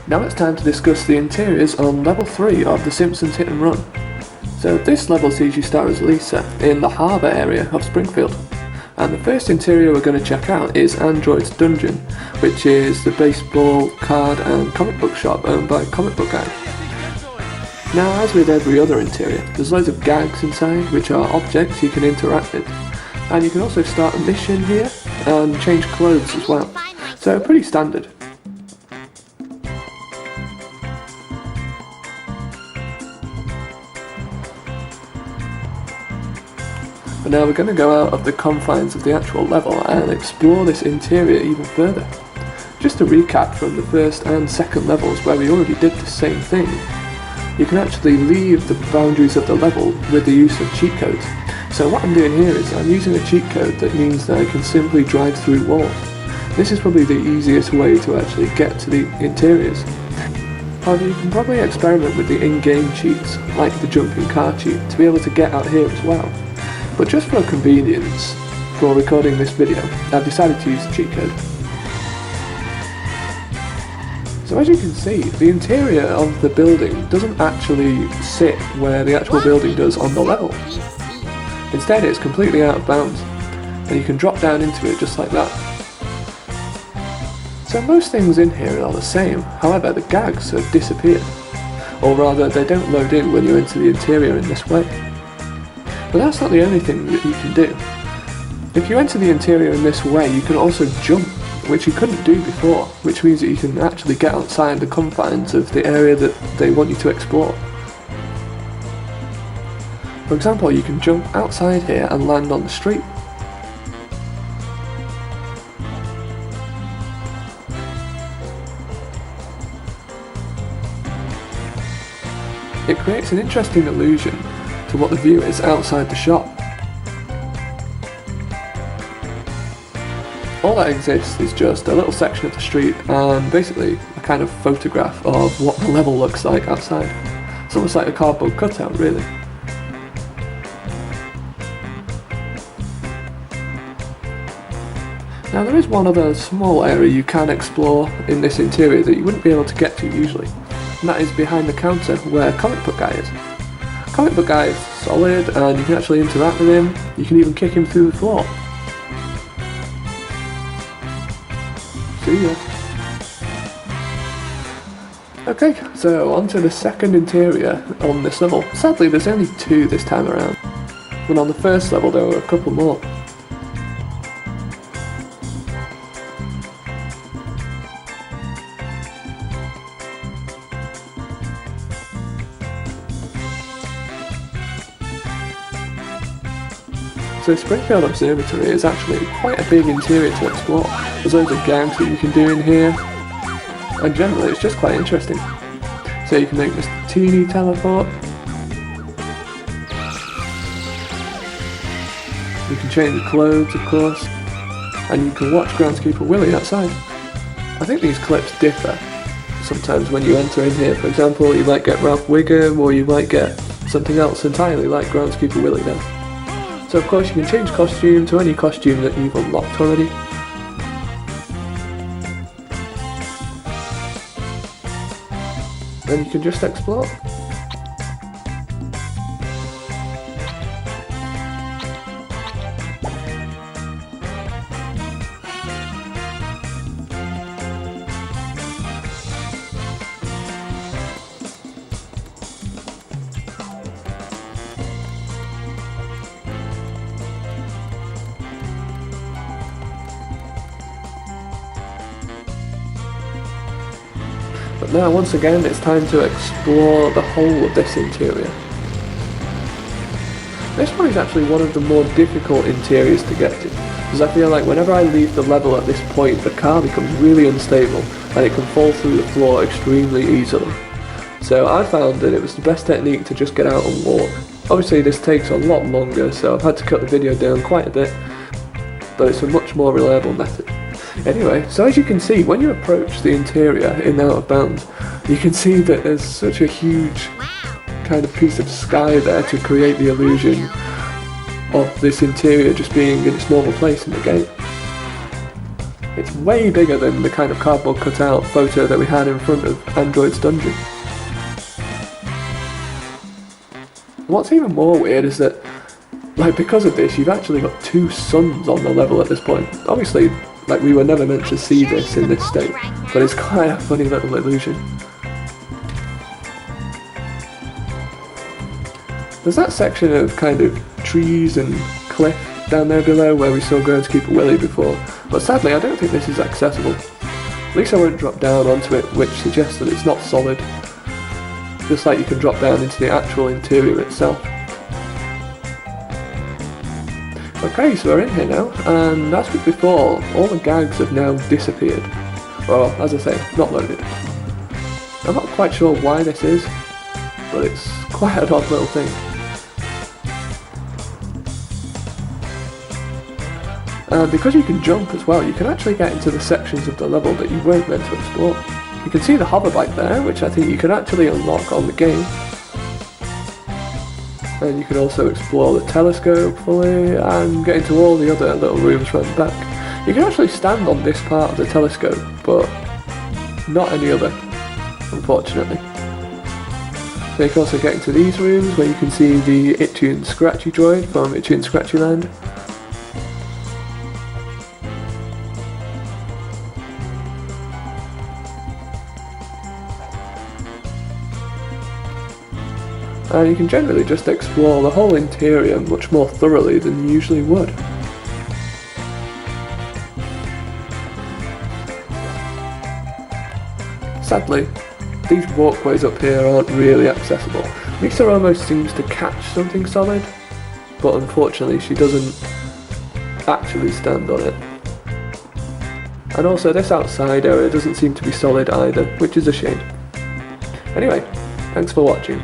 Now it's time to discuss the interiors on level 3 of the Simpsons Hit and Run. So this level sees you start as Lisa in the harbour area of Springfield. And the first interior we're going to check out is Android's Dungeon, which is the baseball, card and comic book shop owned by Comic Book Guy. Now, as with every other interior, there's loads of gags inside, which are objects you can interact with. And you can also start a mission here and change clothes as well. So pretty standard. But now we're going to go out of the confines of the actual level and explore this interior even further. Just to recap from the first and second levels where we already did the same thing, you can actually leave the boundaries of the level with the use of cheat codes. So what I'm doing here is I'm using a cheat code that means that I can simply drive through walls. This is probably the easiest way to actually get to the interiors. However, you can probably experiment with the in-game cheats, like the jumping car cheat, to be able to get out here as well. But just for convenience, for recording this video, I've decided to use the cheat code. So as you can see, the interior of the building doesn't actually sit where the actual building does on the level. Instead, it's completely out of bounds, and you can drop down into it just like that. So most things in here are the same, however the gags have disappeared. Or rather, they don't load in when you enter the interior in this way. But that's not the only thing that you can do. If you enter the interior in this way, you can also jump, which you couldn't do before, which means that you can actually get outside the confines of the area that they want you to explore. For example, you can jump outside here and land on the street. It creates an interesting illusion to what the view is outside the shop. All that exists is just a little section of the street and basically a kind of photograph of what the level looks like outside. It's almost like a cardboard cutout, really. Now there is one other small area you can explore in this interior that you wouldn't be able to get to usually, and that is behind the counter where Comic Book Guy is. Comic Book Guy is solid and you can actually interact with him, you can even kick him through the floor. See ya. Okay, so on to the second interior on this level. Sadly there's only 2 this time around, when on the first level there were a couple more. So Springfield Observatory is actually quite a big interior to explore. There's loads of games that you can do in here, and generally it's just quite interesting. So you can make Mr. Teeny teleport, you can change the clothes of course, and you can watch Groundskeeper Willie outside. I think these clips differ. Sometimes when you enter in here, for example, you might get Ralph Wiggum, or you might get something else entirely like Groundskeeper Willie there. So of course you can change costume to any costume that you've unlocked already. Then you can just explore. But now, once again, it's time to explore the whole of this interior. This one is actually one of the more difficult interiors to get to, because I feel like whenever I leave the level at this point, the car becomes really unstable, and it can fall through the floor extremely easily. So I found that it was the best technique to just get out and walk. Obviously this takes a lot longer, so I've had to cut the video down quite a bit, but it's a much more reliable method. Anyway, so as you can see, when you approach the interior in Out of Bounds, you can see that there's such a huge kind of piece of sky there to create the illusion of this interior just being in its normal place in the game. It's way bigger than the kind of cardboard cutout photo that we had in front of Android's dungeon. What's even more weird is that, like, because of this, you've actually got two suns on the level at this point. Obviously, like, we were never meant to see this in this state, but it's quite a funny little illusion. There's that section of kind of trees and cliff down there below where we saw Groundskeeper Willie before, but sadly I don't think this is accessible. At least I won't drop down onto it, which suggests that it's not solid, just like you can drop down into the actual interior itself. Okay, so we're in here now, and as with before, all the gags have now disappeared. Well, as I say, not loaded. I'm not quite sure why this is, but it's quite an odd little thing. And because you can jump as well, you can actually get into the sections of the level that you weren't meant to explore. You can see the hover bike there, which I think you can actually unlock on the game. And you can also explore the telescope fully and get into all the other little rooms around the back. You can actually stand on this part of the telescope, but not any other, unfortunately. So you can also get into these rooms where you can see the Itchy and Scratchy droid from Itchy and Scratchy Land. And you can generally just explore the whole interior much more thoroughly than you usually would. Sadly, these walkways up here aren't really accessible. Lisa almost seems to catch something solid, but unfortunately she doesn't actually stand on it. And also this outside area doesn't seem to be solid either, which is a shame. Anyway, thanks for watching.